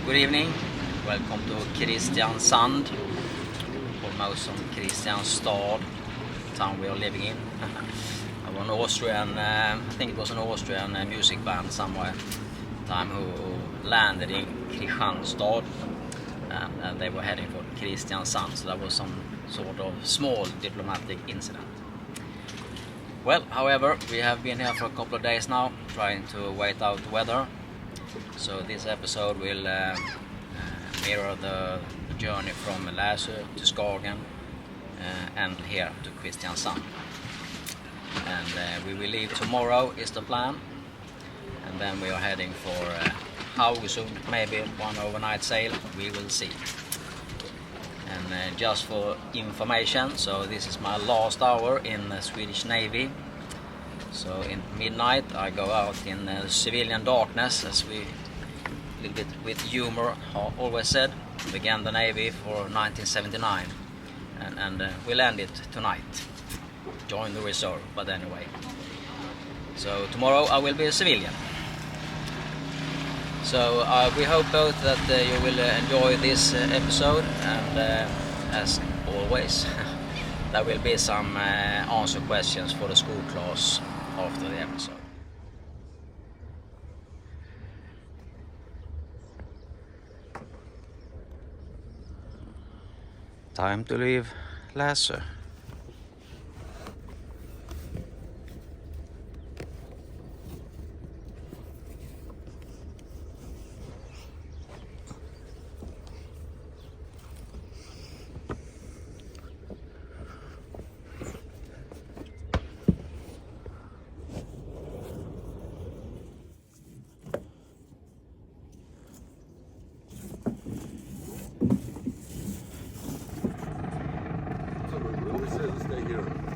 Good evening, welcome to Kristiansand, almost on Kristianstad, town we are living in. An Austrian, I think it was an Austrian music band somewhere time who landed in Kristianstad, and they were heading for Kristiansand, so that was some sort of small diplomatic incident. Well, however, we have been here for a couple of days now, trying to wait out the weather. So this episode will mirror the journey from Laesö to Skagen and here to Kristiansand. And we will leave tomorrow is the plan, and then we are heading for Haugesund, maybe one overnight sail, we will see. And just for information, so this is my last hour in the Swedish Navy. So in midnight I go out in civilian darkness, as we a little bit with humor always said. Began the Navy for 1979 and we'll end it tonight. Join the reserve, but anyway. So tomorrow I will be a civilian. So we hope both that you will enjoy this episode, and as always there will be some answer questions for the school class after the episode. Time to leave Laesö.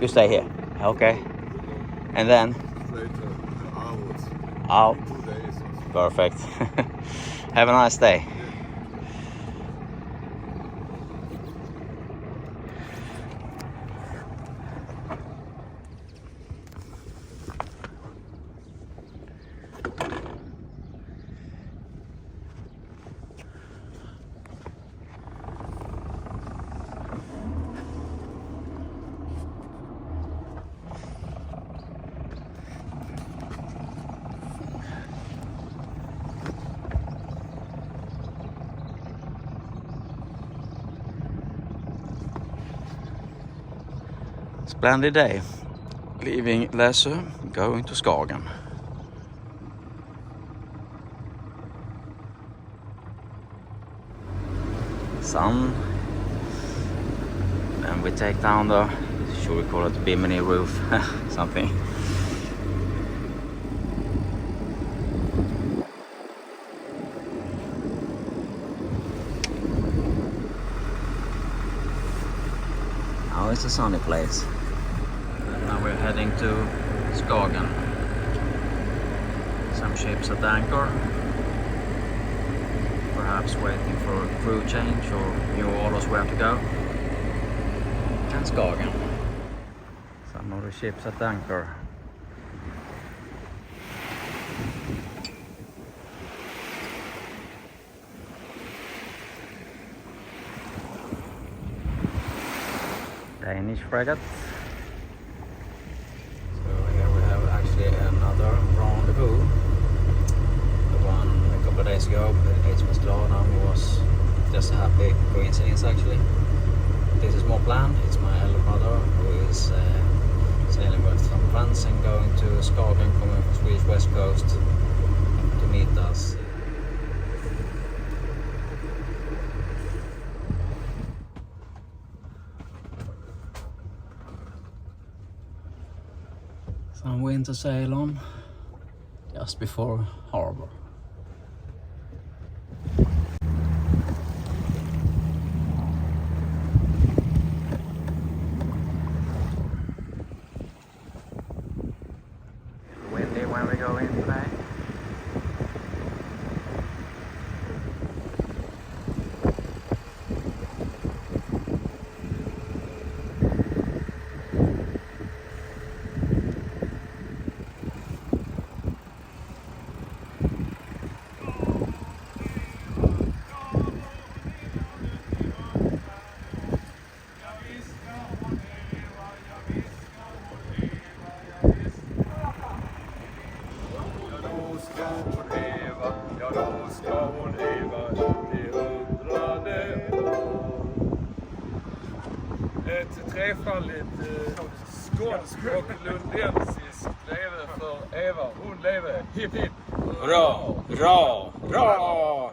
You stay here, okay. And then? Out. 2 days. Perfect. Have a nice day. Splendid day, leaving Laesö, going to Skagen. Sun, and we take down the, should we call it bimini roof, something. Now it's a sunny place. Now we're heading to Skagen. Some ships at anchor, perhaps waiting for a crew change or new orders where to go. And Skagen. Some of the ships at anchor. Danish frigate. Another rendezvous. The one a couple of days ago, it was Skjolden, was just a happy coincidence actually. This is more planned. It's my elder brother who is sailing with some friends and going to Skagen, coming from Swedish west coast to meet us. Some winter sail on just before harbor. Windy when we go in today. då ska hon leva till 100 år. Ett trefaldigt skånsk och lundensiskt leve för Eva. Hon leve. Hipp hipp. Hurra! Hurra! Hurra!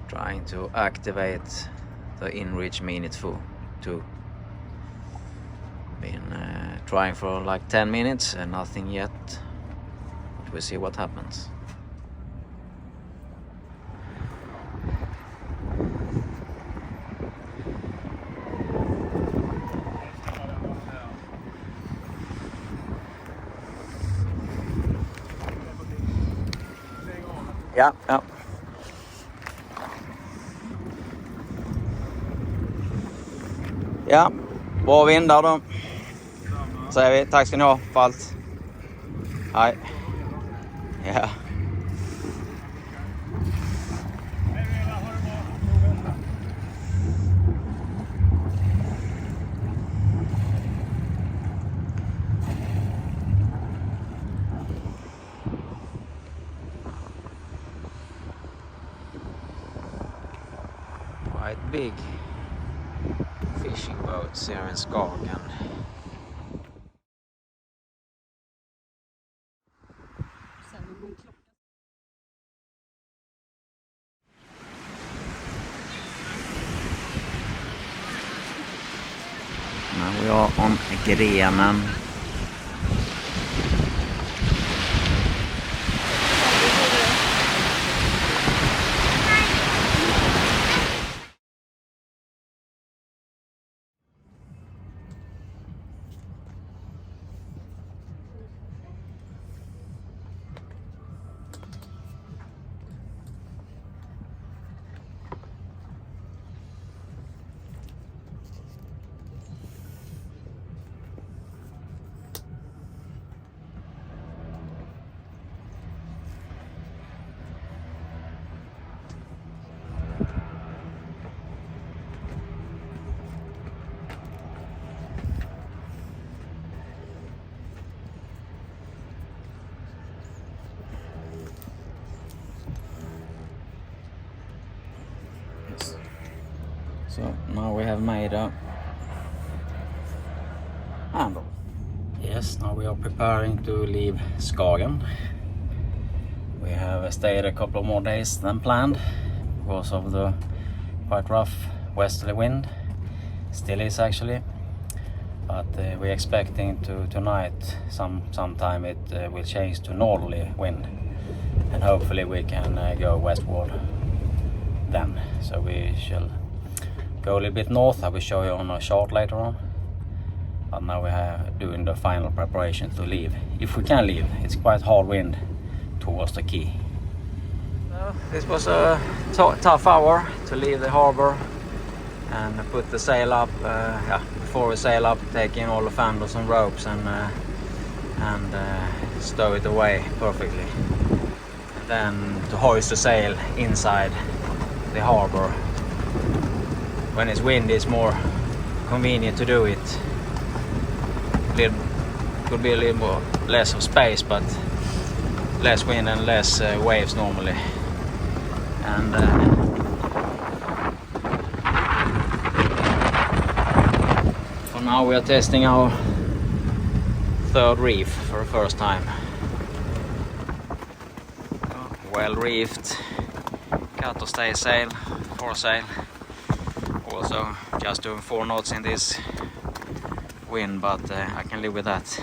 Trying to activate the inReach Mini 2. Been trying for like 10 minutes and nothing yet. But we'll see what happens. Ja, ja. Ja, bra vindar då. Säger vi. Tack ska ni ha för allt. Hej. Ja. Quite big fishing boats here in Skagen. Now we are on grenen. So now we have made a handle. Yes, now we are preparing to leave Skagen. We have stayed a couple of more days than planned because of the quite rough westerly wind. Still is actually, but we're expecting to tonight sometime it will change to northerly wind, and hopefully we can go westward then. So we shall go a little bit north. I will show you on a chart later on. But now we are doing the final preparation to leave. If we can leave, it's quite hard wind towards the quay. So this was a tough hour to leave the harbor and put the sail up. Before we sail up, taking all the fenders and ropes and stow it away perfectly. And then to hoist the sail inside the harbor. When it's windy, it's more convenient to do it. Could be a little more less of space, but less wind and less waves normally. And for now we are testing our third reef for the first time. Well reefed, cut or stay sail, foresail. Also just doing 4 knots in this wind, but I can live with that.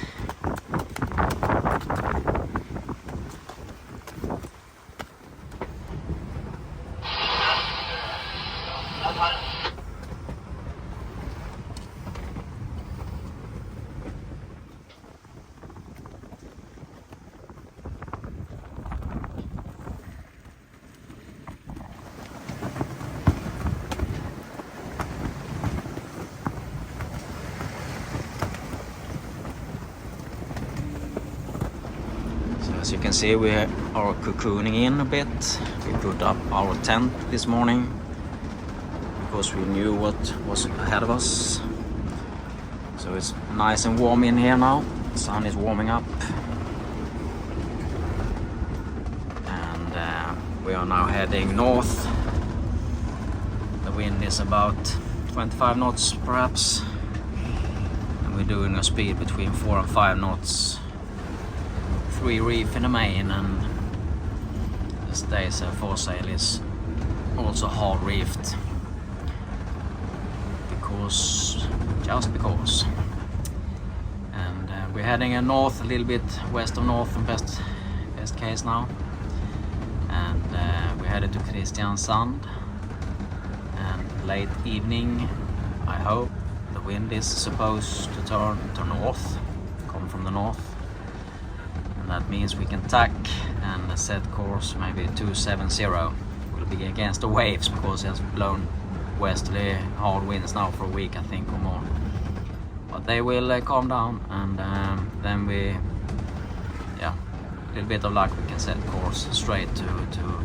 As you can see, we are cocooning in a bit. We put up our tent this morning because we knew what was ahead of us. So it's nice and warm in here now. The sun is warming up. And we are now heading north. The wind is about 25 knots perhaps. And we're doing a speed between 4 and 5 knots. 3 reef in the main, and this day's foresail is also hard reefed just because. And we're heading north, a little bit west of north in best case now, and we're headed to Kristiansand. And late evening, I hope. The wind is supposed to turn to north, come from the north. That means we can tack and set course maybe 270. We'll be against the waves because it has blown westerly hard winds now for a week, I think, or more. But they will calm down, and then we, a little bit of luck, we can set course straight to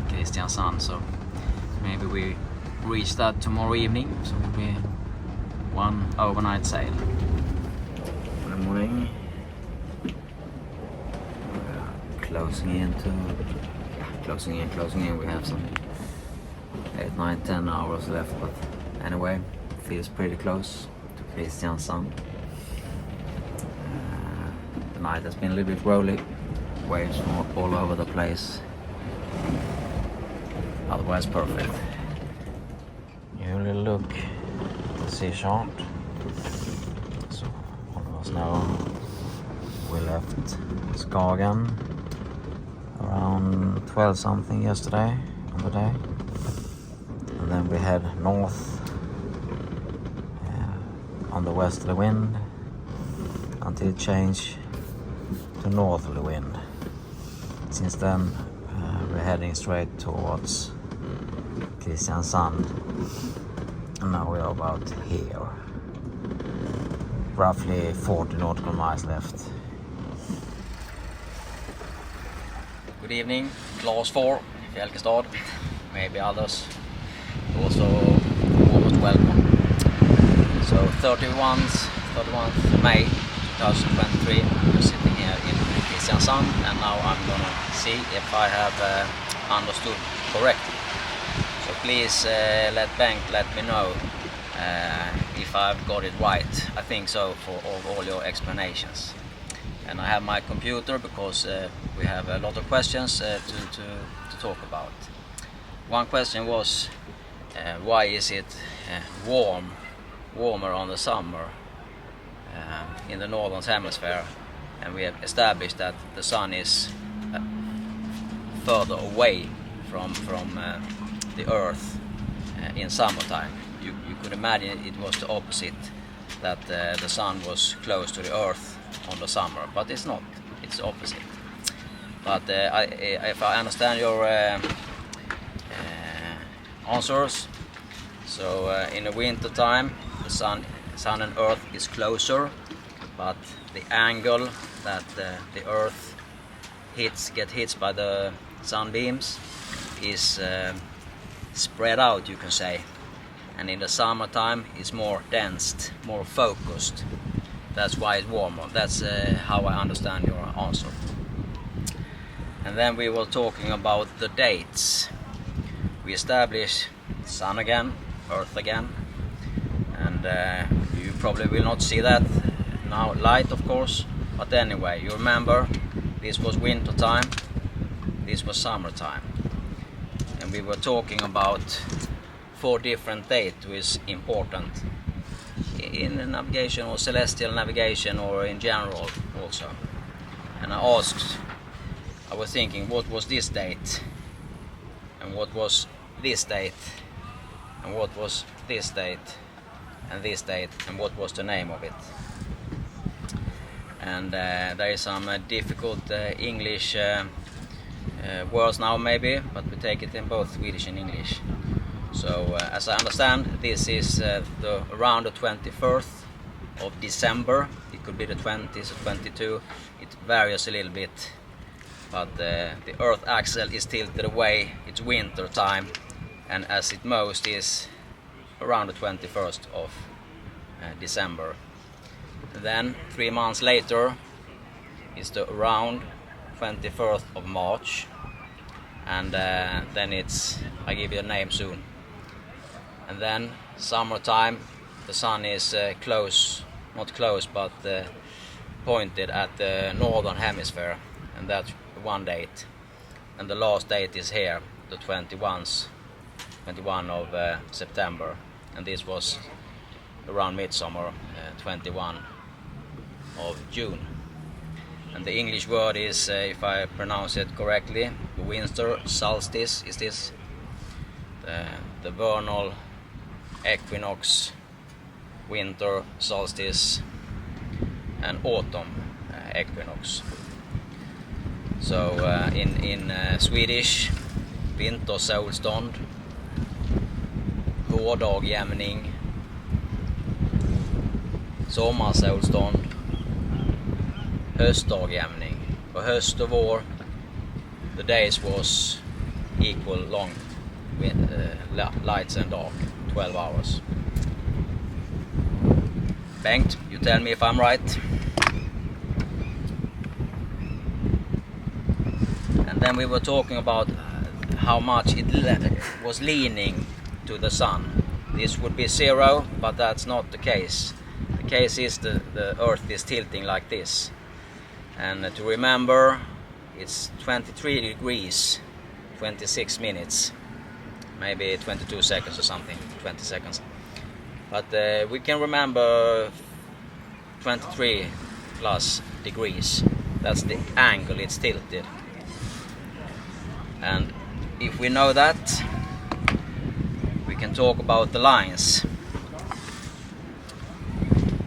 Kristiansand. So maybe we reach that tomorrow evening. So it will be one overnight sail. Good morning. Closing in. We have some 8, 9, 10 hours left, but anyway, feels pretty close to Kristiansand. The night has been a little bit rolly, waves all over the place. Otherwise perfect. You will look at the sea chart. So all of us know we left Skagen around 12 something yesterday on the day, and then we head north on the westerly wind until it changed to northerly wind. Since then we're heading straight towards Kristiansand, and now we are about here, roughly 40 nautical miles left. Good evening, class 4, Fjälkestads, maybe others also almost welcome. So 31st May 2023, we're sitting here in Kristiansand, and now I'm gonna see if I have understood correctly. So please let me know if I've got it right. I think so, for all your explanations. And I have my computer because we have a lot of questions to talk about. One question was why is it warmer on the summer in the northern hemisphere, and we have established that the sun is further away from the earth in summertime. You could imagine it was the opposite, that the sun was close to the earth on the summer, but it's not. It's the opposite. But if I understand your answers, so in the winter time the sun and earth is closer, but the angle that the earth get hit by the sunbeams is spread out, you can say, and in the summertime it's more dense, more focused. That's why it's warmer. That's how I understand your answer. And then we were talking about the dates. We established sun again, earth again, and you probably will not see that now light, of course, but anyway, you remember this was winter time, this was summertime, and we were talking about 4 different dates which is important in navigation or celestial navigation or in general also. And I was thinking, what was this date, and what was this date, and what was this date, and this date, and what was the name of it. And there is some difficult English words now maybe, but we take it in both Swedish and English. So as I understand, this is around the 21st of December. It could be the 20th or 22. It varies a little bit but the Earth axle is tilted away. It's winter time, and as it most is around the 21st of December. Then 3 months later is the around 21st of March, and then it's, I give you a name soon. And then summertime, the sun is not close, but pointed at the northern hemisphere, and that's one date. And the last date is here, the 21 of September, and this was around midsummer, 21 of June. And the English word is, if I pronounce it correctly, the winter solstice is this, the vernal equinox, winter solstice, and autumn equinox. So in Swedish, vintersolstånd, vårdagjämning, sommarsolstånd, höstdagjämning. For höst och vår, the days was equal long with lights and dark, 12 hours. Bengt, you tell me if I'm right. And then we were talking about how much it was leaning to the sun. This would be 0, but that's not the case. The case is the Earth is tilting like this. And to remember, it's 23 degrees, 26 minutes, maybe 22 seconds or something, 20 seconds. But we can remember 23 plus degrees. That's the angle it's tilted. And if we know that, we can talk about the lines.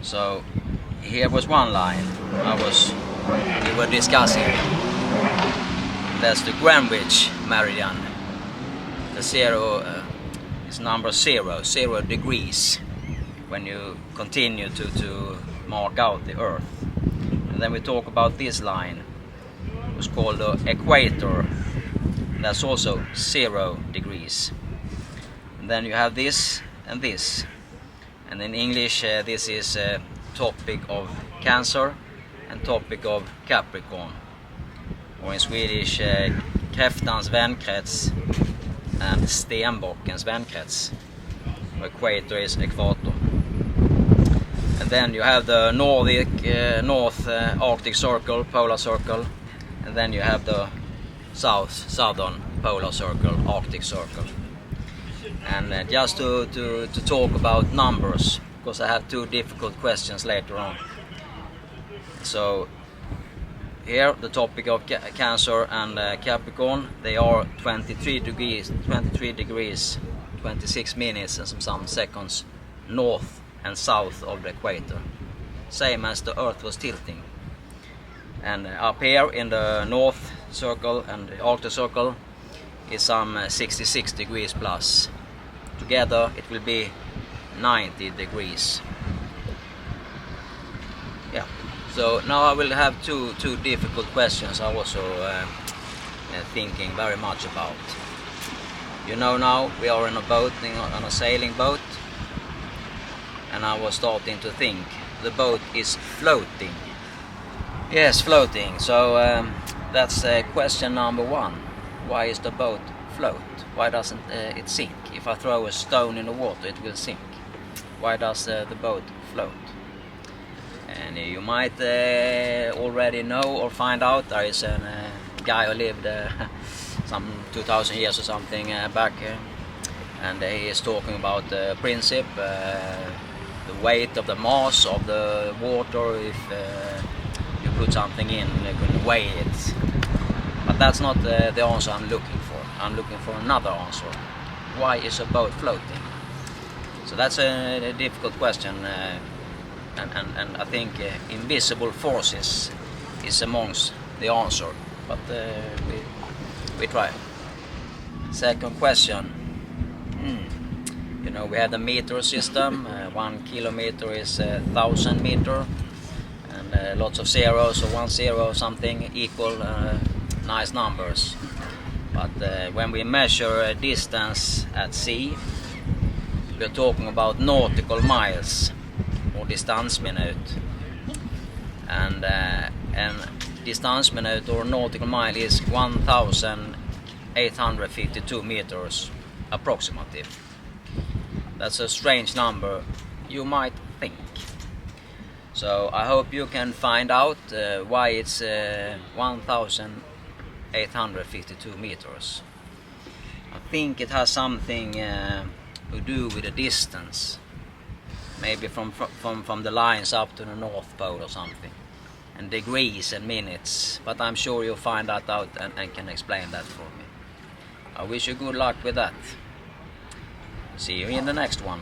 So here was one line we were discussing. That's the Greenwich meridian. The zero is number 0 degrees when you continue to mark out the Earth. And then we talk about this line. It was called the equator. That's also 0 degrees. And then you have this and this. And in English this is topic of Cancer and topic of Capricorn. Or in Swedish Kräftans vänkrets and Stenbockens vänkrets. Equator is equator. And then you have the North Arctic Circle, Polar Circle, and then you have the Southern Polar Circle, Arctic Circle. And just to talk about numbers, because I have 2 difficult questions later on. So here the topic of Cancer and Capricorn, they are 23 degrees, 26 minutes and some seconds north and south of the equator, same as the Earth was tilting. And up here in the North Circle and the Arctic Circle is some 66 degrees plus. Together it will be 90 degrees. Yeah. So now I will have two difficult questions I also thinking very much about. You know, now we are in a boat, on a sailing boat, and I was starting to think the boat is floating. Yes, floating. So that's question number 1. Why is the boat float? Why doesn't it sink? If I throw a stone in the water, it will sink. Why does the boat float? And you might already know or find out there is a guy who lived some 2000 years or something back, and he is talking about the principle, the weight of the mass of the water. If you put something in, you can weigh it. But that's not the answer I'm looking for. I'm looking for another answer. Why is a boat floating? So that's a difficult question, and I think invisible forces is amongst the answer. But we try. Second question. You know, we have the meter system. 1 kilometer is 1,000 meter, and lots of zeros, so 1 0 something equal nice numbers. But when we measure distance at sea, we're talking about nautical miles or distansminut. And distansminut or nautical mile is 1,852 meters approximately. That's a strange number, you might think. So I hope you can find out why it's 1,852 meters. I think it has something to do with the distance. Maybe from the lines up to the North Pole or something. And degrees and minutes. But I'm sure you'll find that out and can explain that for me. I wish you good luck with that. See you in the next one.